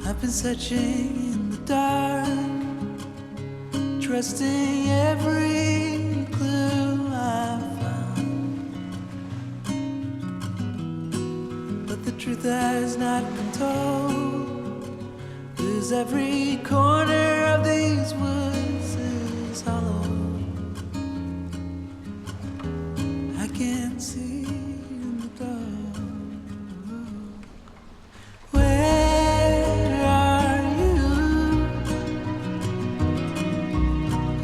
I've been searching in the dark, trusting every clue I found, but the truth has not been told. Cause every corner of these woods is hollow. I can't see in the dark. Where are you?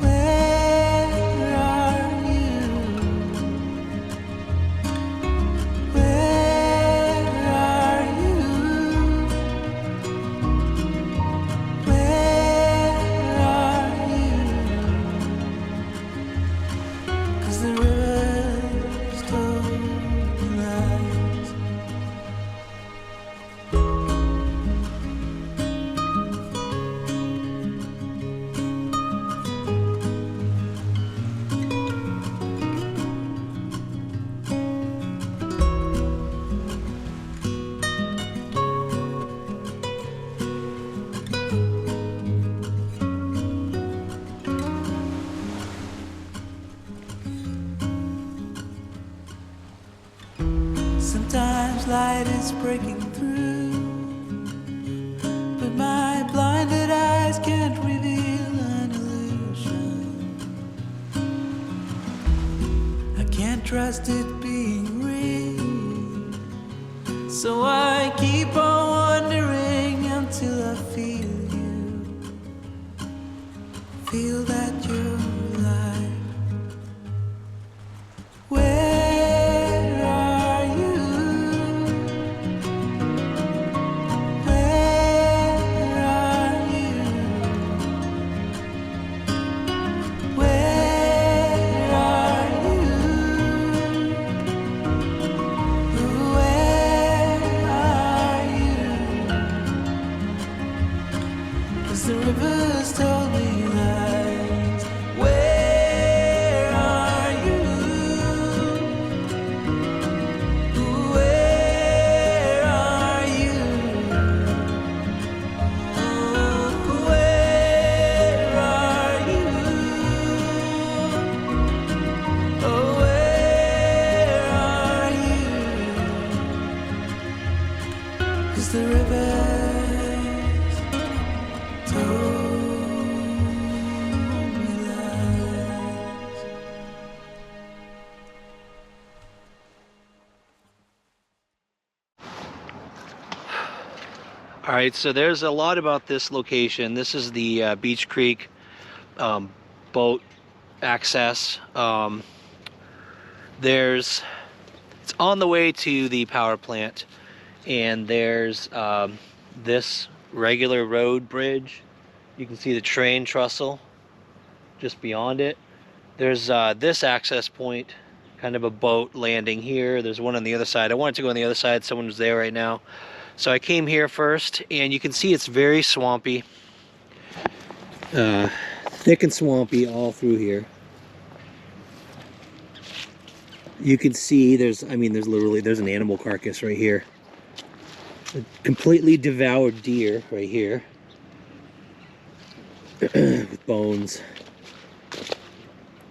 Where are you? Where are you? Where are you? 'Cause the river's told me lies. Sometimes light is breaking through, but my blinded eyes can't reveal an illusion. I can't trust it being real, so I keep on wondering until I feel you, feel that you're alive. Where are you? Where are you? Where are you? Where are you? 'Cause the river's told me lies. Where are you? Where are you? Where are you? Oh, where are you? 'Cause the river's told me lies. All right, so there's a lot about this location. This is the Beech Creek boat access. It's on the way to the power plant, and there's this regular road bridge. You can see the train trestle just beyond it. There's this access point, kind of a boat landing here. There's one on the other side. I wanted to go on the other side. Someone was there right now. So I came here first, and you can see it's very swampy. Thick and swampy all through here. You can see there's an animal carcass right here. A completely devoured deer right here. With bones.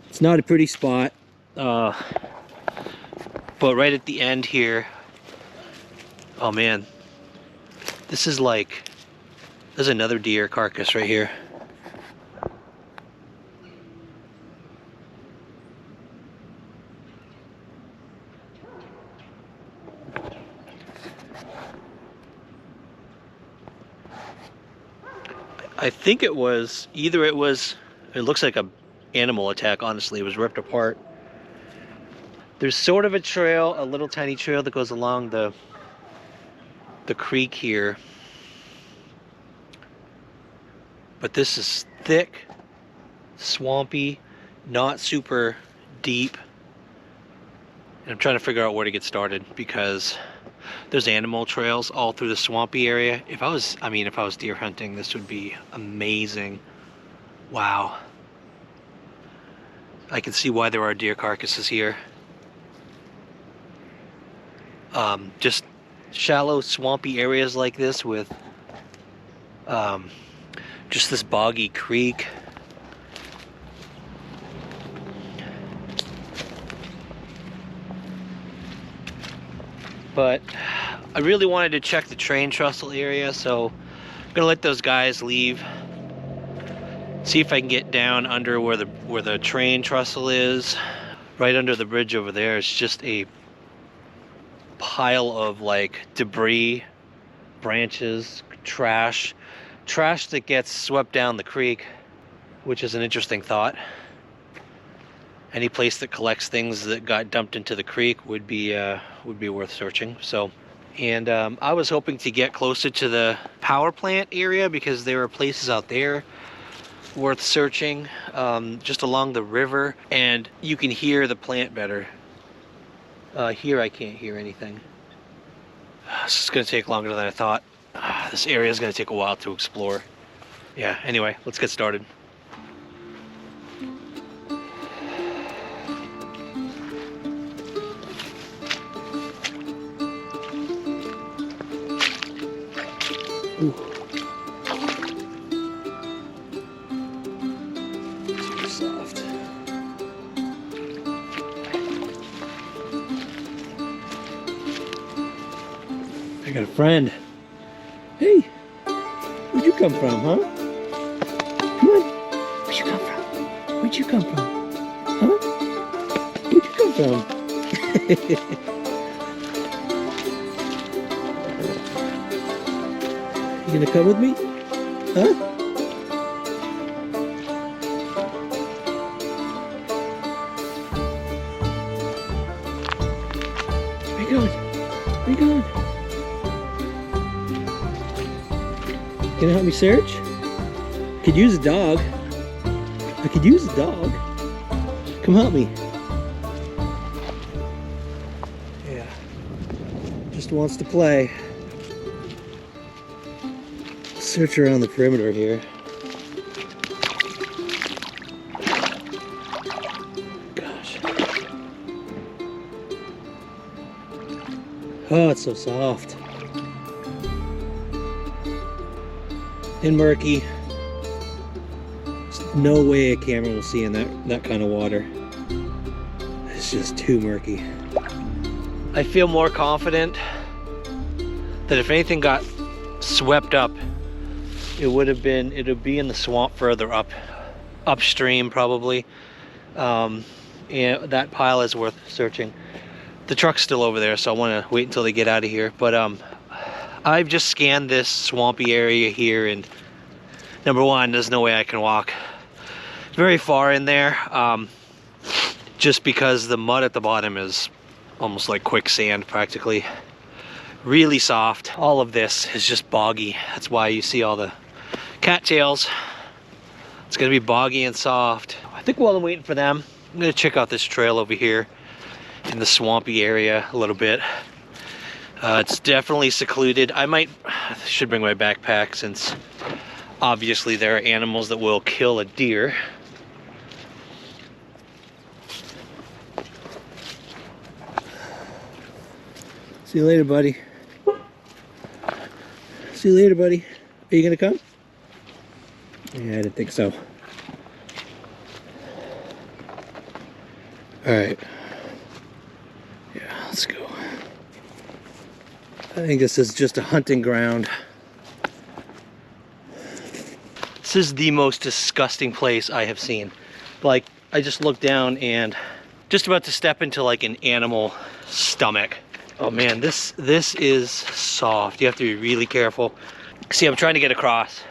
It's not a pretty spot. But right at the end here, oh man. There's another deer carcass right here. I think it looks like a animal attack, honestly. It was ripped apart. There's sort of a trail, a little tiny trail that goes along the creek here. But this is thick, swampy, not super deep. And I'm trying to figure out where to get started because there's animal trails all through the swampy area. If I was deer hunting, this would be amazing. Wow. I can see why there are deer carcasses here. Just shallow, swampy areas like this with Just this boggy creek. But I really wanted to check the train trestle area, so I'm gonna let those guys leave. See if I can get down under where the train trestle is. Right under the bridge over there is just a pile of like debris, branches, trash that gets swept down the creek, which is an interesting thought. Any place that collects things that got dumped into the creek would be worth searching. So, and I was hoping to get closer to the power plant area because there are places out there worth searching, just along the river, and you can hear the plant better. Here I can't hear anything. This is gonna take longer than I thought. This area is gonna take a while to explore. Yeah, anyway, let's get started. Ooh. Super soft. I got a friend. Hey, where'd you come from, huh? Come on. Where'd you come from? Where'd you come from? Huh? Where'd you come from? You gonna come with me? Huh? Where you going? Where you going? Gonna help me search? Could use a dog. I could use a dog. Come help me. Yeah. Just wants to play. Search around the perimeter here. Gosh. Oh, it's so soft. And murky. There's no way a camera will see in that kind of water. It's just too murky. I feel more confident that if anything got swept up, it would be in the swamp further upstream probably. And that pile is worth searching. The truck's still over there, so I want to wait until they get out of here. But I've just scanned this swampy area here, and number one, there's no way I can walk very far in there, just because the mud at the bottom is almost like quicksand practically. Really soft. All of this is just boggy. That's why you see all the cattails. It's gonna be boggy and soft. I think while I'm waiting for them, I'm gonna check out this trail over here in the swampy area a little bit. It's definitely secluded. I should bring my backpack, since obviously there are animals that will kill a deer. See you later, buddy. See you later, buddy. Are you gonna come? Yeah, I didn't think so. All right. Yeah, let's go. I think this is just a hunting ground. This is the most disgusting place I have seen. Like, I just looked down and just about to step into like an animal stomach. Oh man, this is soft. You have to be really careful. See, I'm trying to get across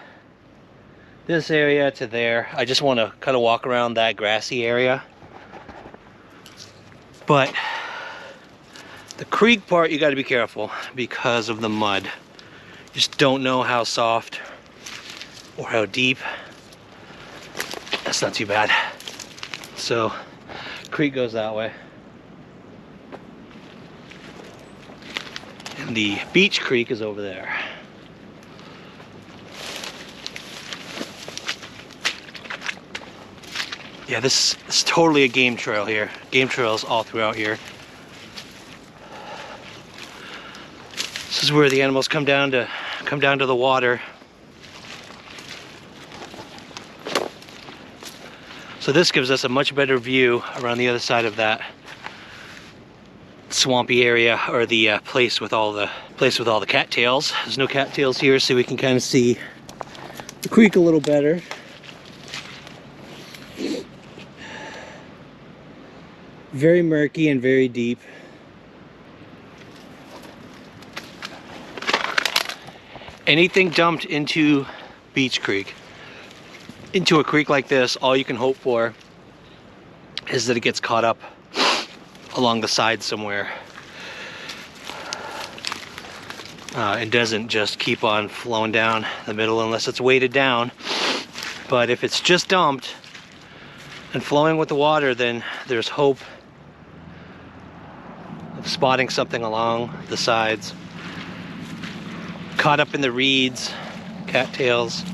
this area to there. I just want to kind of walk around that grassy area. But the creek part, you got to be careful because of the mud. You just don't know how soft or how deep. That's not too bad. So, creek goes that way. And the Beech Creek is over there. Yeah, this is totally a game trail here. Game trails all throughout here. This is where the animals come down to the water. So this gives us a much better view around the other side of that swampy area, or the place with all the cattails. There's no cattails here, so we can kind of see the creek a little better. Very murky and very deep. Anything dumped into Beech Creek, into a creek like this, all you can hope for is that it gets caught up along the side somewhere and doesn't just keep on flowing down the middle unless it's weighted down. But if it's just dumped and flowing with the water, then there's hope of spotting something along the sides, caught up in the reeds, cattails.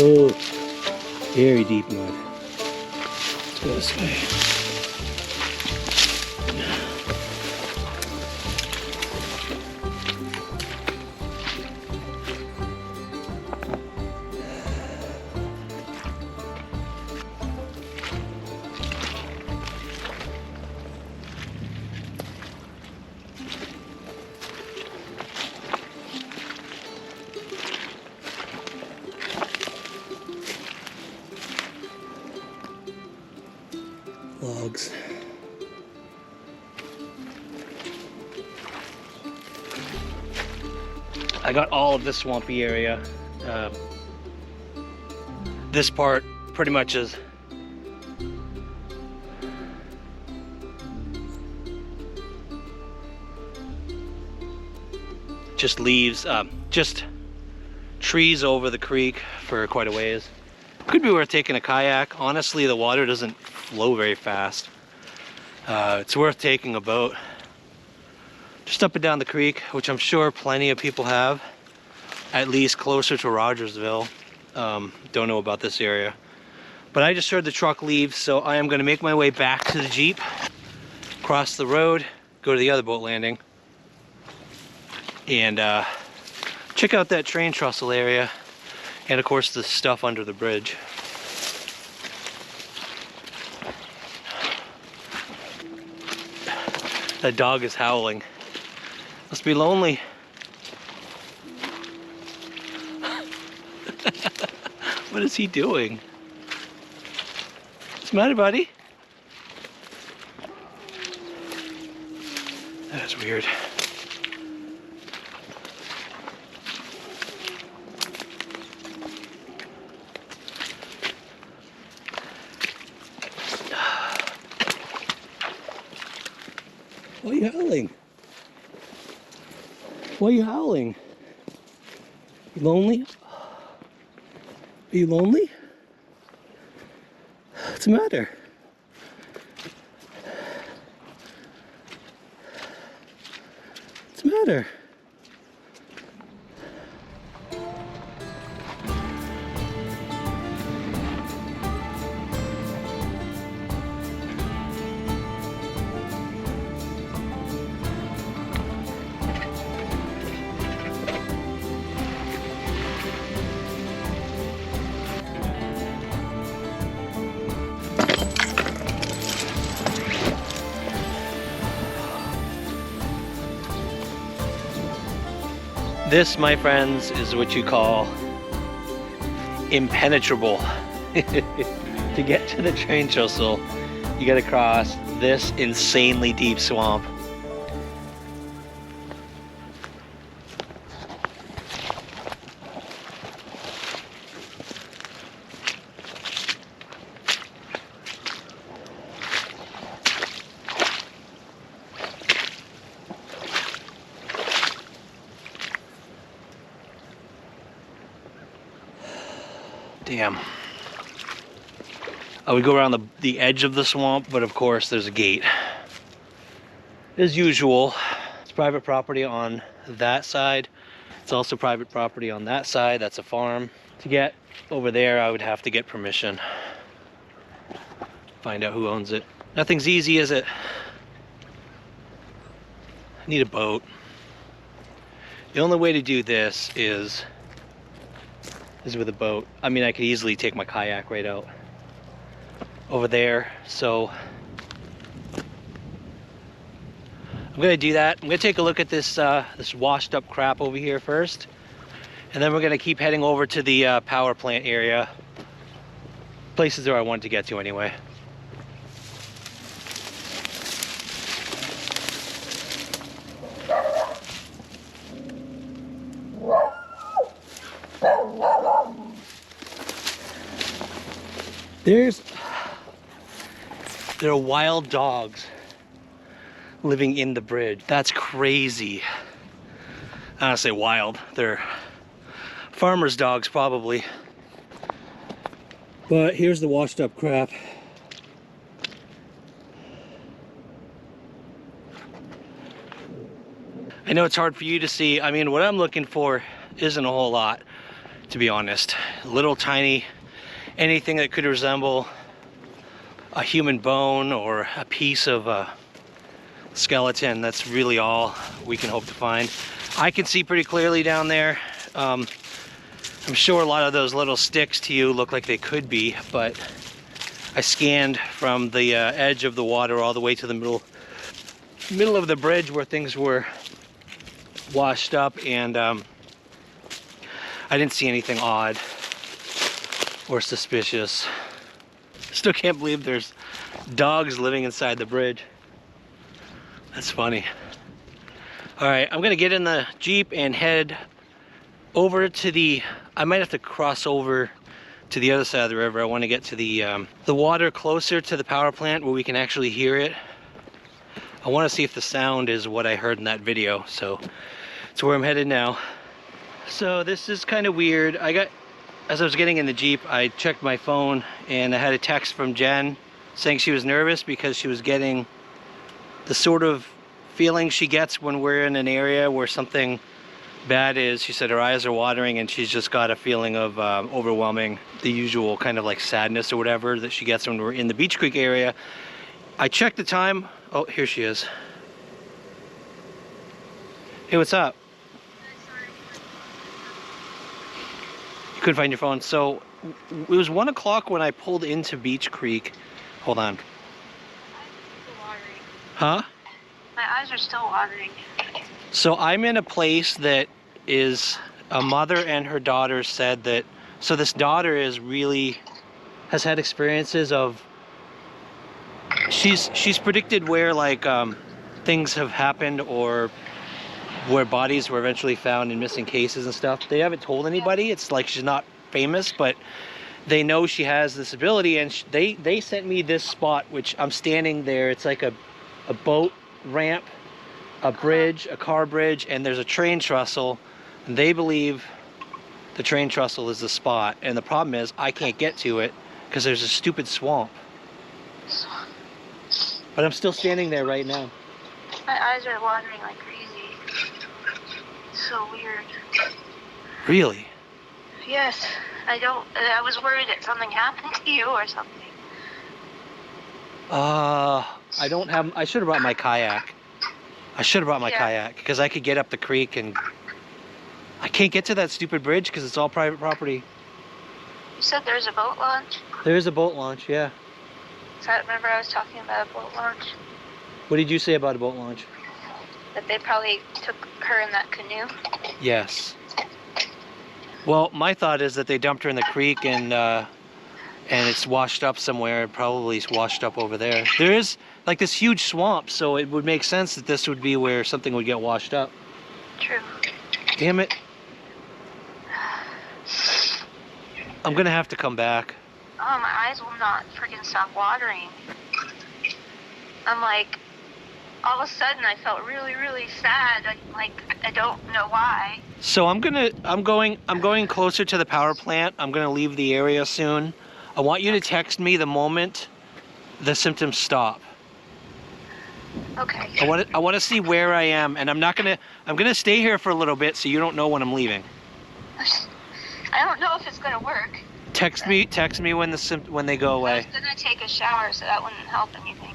Oh, very deep mud. Let's go this way. Logs. I got all of this swampy area. This part pretty much is just leaves, just trees over the creek for quite a ways. Could be worth taking a kayak. Honestly, the water doesn't flow very fast. It's worth taking a boat just up and down the creek, which I'm sure plenty of people have, at least closer to Rogersville. Don't know about this area, but I just heard the truck leave, so I am going to make my way back to the Jeep, cross the road, go to the other boat landing, and check out that train trestle area, and of course the stuff under the bridge. That dog is howling. Must be lonely. What is he doing? What's the matter, buddy? That's weird. Why are you howling? Why are you howling? You lonely? Are you lonely? What's the matter? What's the matter? This, my friends, is what you call impenetrable. To get to the train trestle, you gotta cross this insanely deep swamp. Damn. I would go around the edge of the swamp, but of course there's a gate. As usual, it's private property on that side. It's also private property on that side. That's a farm. To get over there, I would have to get permission. Find out who owns it. Nothing's easy, is it? I need a boat. The only way to do this is with a boat. I mean, I could easily take my kayak right out over there. So I'm gonna do that. I'm gonna take a look at this this washed up crap over here first, and then we're gonna keep heading over to the power plant area. Places where I wanted to get to anyway. There are wild dogs living in the bridge. That's crazy. I don't say wild. They're farmers' dogs probably. But here's the washed up crap. I know it's hard for you to see. I mean, what I'm looking for isn't a whole lot, to be honest. Little tiny, anything that could resemble a human bone or a piece of a skeleton. That's really all we can hope to find. I can see pretty clearly down there. I'm sure a lot of those little sticks to you look like they could be, but I scanned from the edge of the water all the way to the middle of the bridge where things were washed up, and I didn't see anything odd or suspicious. Still can't believe there's dogs living inside the bridge. That's funny. All right, I'm gonna get in the Jeep and head over to the, I might have to cross over to the other side of the river. I want to get to the water closer to the power plant where we can actually hear it. I want to see if the sound is what I heard in that video. So it's where I'm headed now. So this is kind of weird. As I was getting in the Jeep, I checked my phone and I had a text from Jen saying she was nervous because she was getting the sort of feeling she gets when we're in an area where something bad is. She said her eyes are watering and she's just got a feeling of overwhelming, the usual kind of like sadness or whatever that she gets when we're in the Beech Creek area. I checked the time. Oh, here she is. Hey, what's up? You couldn't find your phone. So it was 1 o'clock when I pulled into Beech Creek. Hold on. Huh? My eyes are still watering. So I'm in a place that is, a mother and her daughter said that, so this daughter has had experiences of, she's predicted where like things have happened or where bodies were eventually found in missing cases and stuff. They haven't told anybody. It's like she's not famous, but they know she has this ability, and they sent me this spot, which I'm standing there. It's like a boat ramp, a bridge, a car bridge, and there's a train trestle, and they believe the train trestle is the spot. And the problem is I can't get to it because there's a stupid swamp. But I'm still standing there right now. My eyes are watering like crazy. It's so weird. Really? Yes. I was worried that something happened to you or something. I should have brought my kayak. I should have brought my kayak because I could get up the creek, and I can't get to that stupid bridge because it's all private property. You said there's a boat launch? There is a boat launch, yeah. So remember I was talking about a boat launch? What did you say about a boat launch? That they probably took her in that canoe? Yes. Well, my thought is that they dumped her in the creek and it's washed up somewhere. Probably it's washed up over there. There is like this huge swamp, so it would make sense that this would be where something would get washed up. True. Damn it. I'm gonna have to come back. Oh, my eyes will not freaking stop watering. I'm like, all of a sudden I felt really, really sad. Like I don't know why. So I'm going closer to the power plant. I'm gonna leave the area soon. I want you to text me the moment the symptoms stop. Okay. I want to see where I am, and I'm gonna stay here for a little bit so you don't know when I'm leaving. I don't know if it's gonna work. Text me when they go I away. was gonna take a shower, so that wouldn't help anything.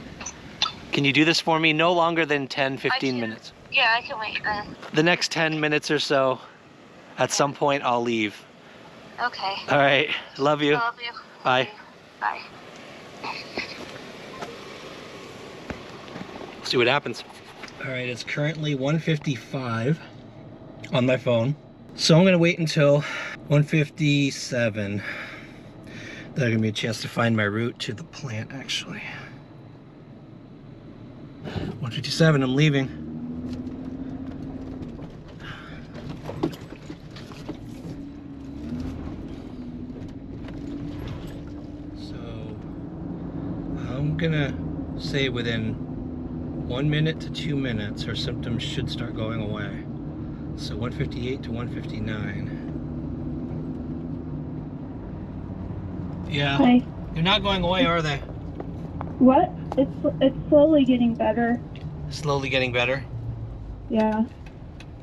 Can you do this for me? No longer than 10, 15 minutes. Yeah, I can wait. The next 10 minutes or so, at some point I'll leave. Okay. All right, love you. Love you. Bye. Okay. Bye. See what happens. All right, it's currently 1:55 on my phone. So I'm gonna wait until 1:57. That'll give me a chance to find my route to the plant, actually. 1:57, I'm leaving. So I'm gonna say within 1 minute to 2 minutes her symptoms should start going away. So 1:58 to 1:59. Yeah. Hi. They're not going away, are they? What? It's slowly getting better. Slowly getting better. Yeah.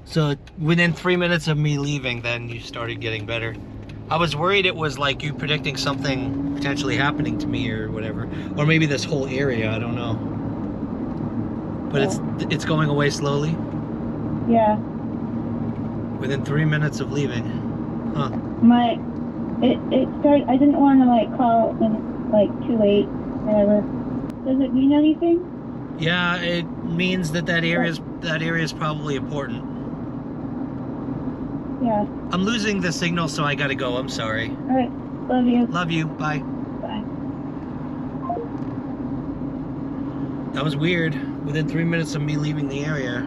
So within 3 minutes of me leaving, then you started getting better. I was worried it was like you predicting something potentially happening to me or whatever, or maybe this whole area. I don't know. But it's going away slowly. Yeah. Within 3 minutes of leaving. Huh. It started. I didn't want to like call when like too late, whatever. Does it mean anything? Yeah, it means that area is probably important. Yeah. I'm losing the signal, so I gotta go. I'm sorry. All right. Love you. Love you. Bye. Bye. That was weird. Within 3 minutes of me leaving the area.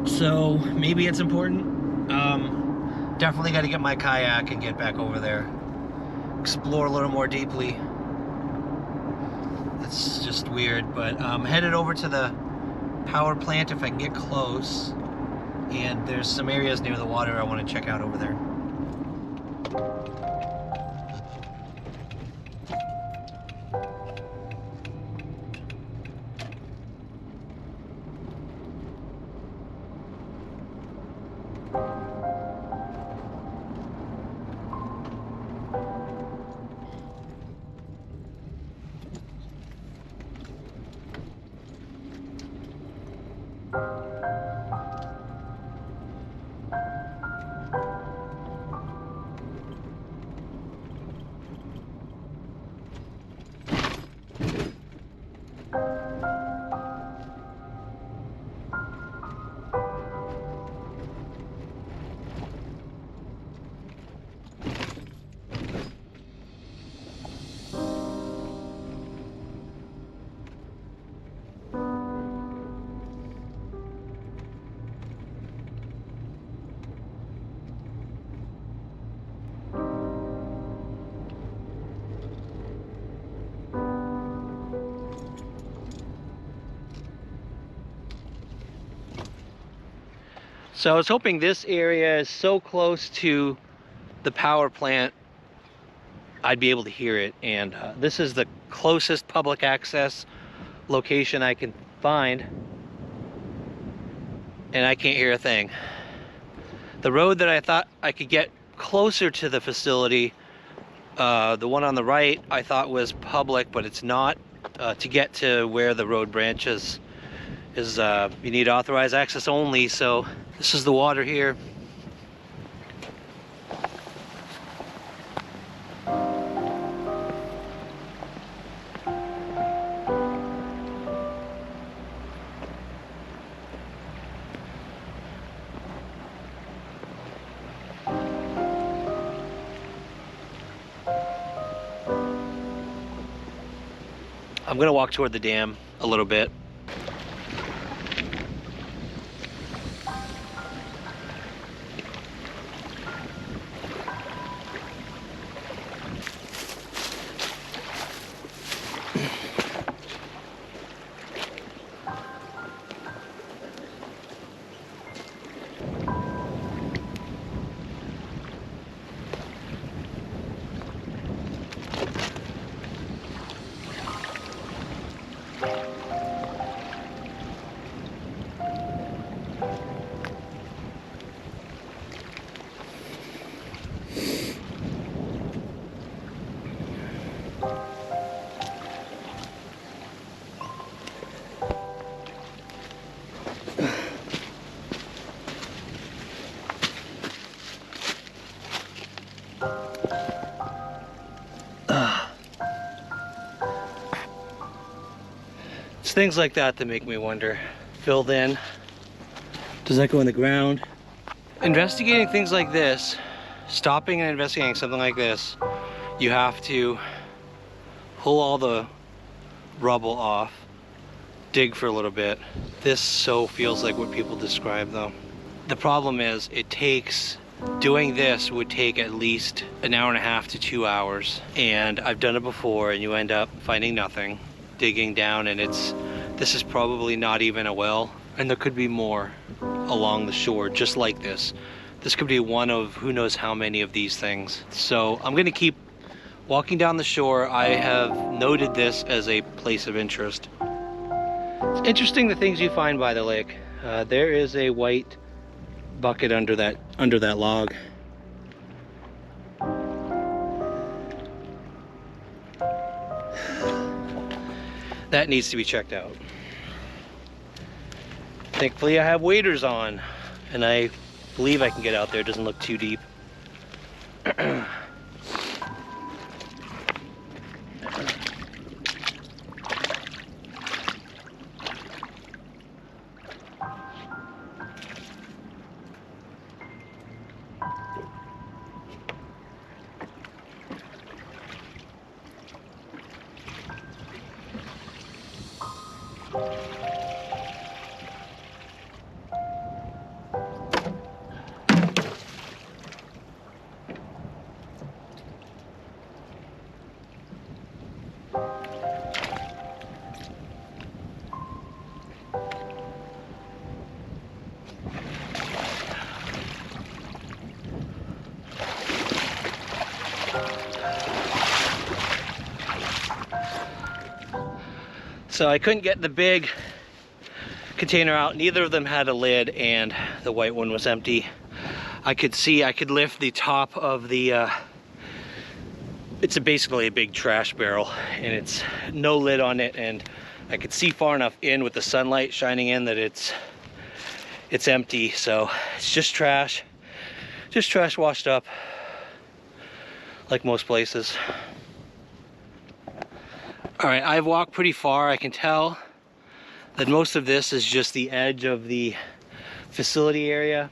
So maybe it's important. Definitely got to get my kayak and get back over there. Explore a little more deeply. It's just weird, but I'm headed over to the power plant if I can get close. And there's some areas near the water I want to check out over there. So I was hoping this area is so close to the power plant I'd be able to hear it, and this is the closest public access location I can find, and I can't hear a thing. The road that I thought I could get closer to the facility, the one on the right, I thought was public, but it's not. To get to where the road branches is you need authorized access only. So this is the water here. I'm gonna walk toward the dam a little bit. It's things like that that make me wonder. Filled in. Does that go in the ground? Investigating things like this, stopping and investigating something like this, you have to pull all the rubble off, dig for a little bit. This so feels like what people describe though. The problem is doing this would take at least an hour and a half to 2 hours. And I've done it before and you end up finding nothing, digging down, and this is probably not even a well. And there could be more along the shore just like this. This could be one of who knows how many of these things. So I'm gonna keep walking down the shore. I have noted this as a place of interest. It's interesting the things you find by the lake. There is a white bucket under that log. That needs to be checked out. Thankfully I have waders on and I believe I can get out there. It doesn't look too deep. So I couldn't get the big container out. Neither of them had a lid and the white one was empty. I could lift the top of the, it's basically a big trash barrel and it's no lid on it, and I could see far enough in with the sunlight shining in that it's empty. So it's just trash washed up like most places. All right, I've walked pretty far. I can tell that most of this is just the edge of the facility area,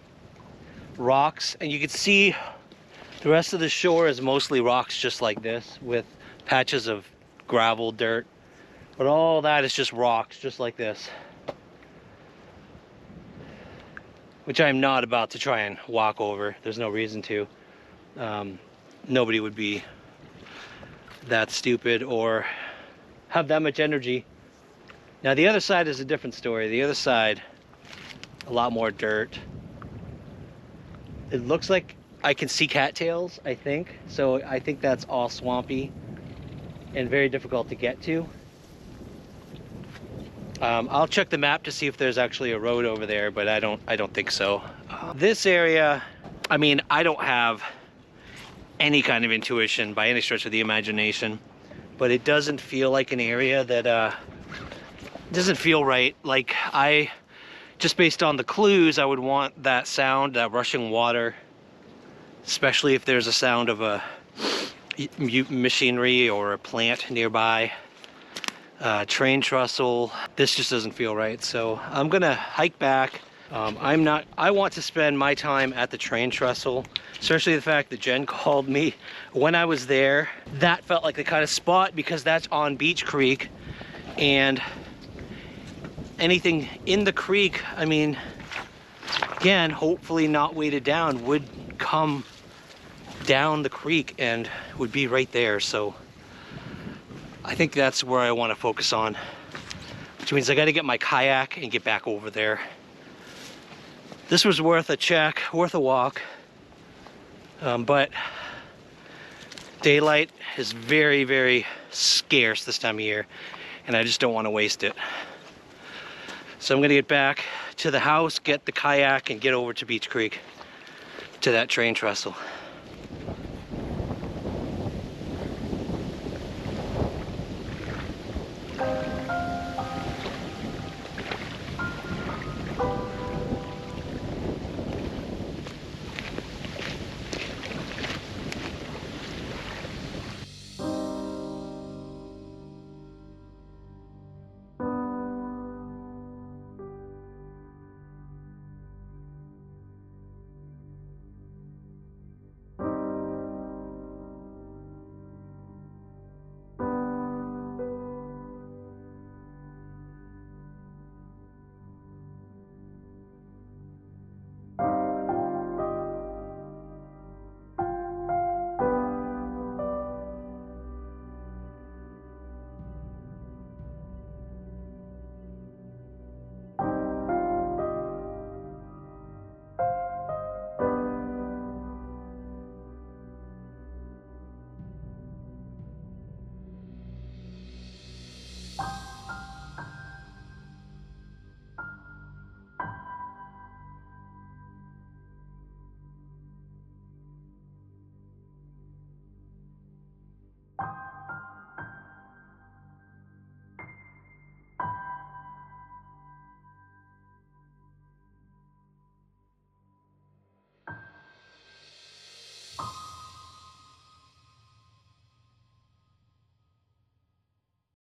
rocks, and you can see the rest of the shore is mostly rocks just like this with patches of gravel, dirt, but all that is just rocks just like this, which I'm not about to try and walk over. There's no reason to. Nobody would be that stupid or have that much energy. Now the other side is a different story. The other side, a lot more dirt. It looks like I can see cattails, I think. So I think that's all swampy and very difficult to get to. I'll check the map to see if there's actually a road over there, but I don't think so. This area, I mean, I don't have any kind of intuition by any stretch of the imagination, but it doesn't feel like an area that doesn't feel right. Like just based on the clues, I would want that sound, that rushing water, especially if there's a sound of a machinery or a plant nearby. Train trestle. This just doesn't feel right. So I'm gonna hike back. I want to spend my time at the train trestle, especially the fact that Jen called me when I was there. That felt like the kind of spot because that's on Beech Creek, and anything in the creek, I mean, again, hopefully not weighted down, would come down the creek and would be right there. So I think that's where I want to focus on, which means I got to get my kayak and get back over there. This was worth a check, worth a walk, but daylight is very, very scarce this time of year, and I just don't want to waste it. So I'm gonna get back to the house, get the kayak, and get over to Beech Creek, to that train trestle.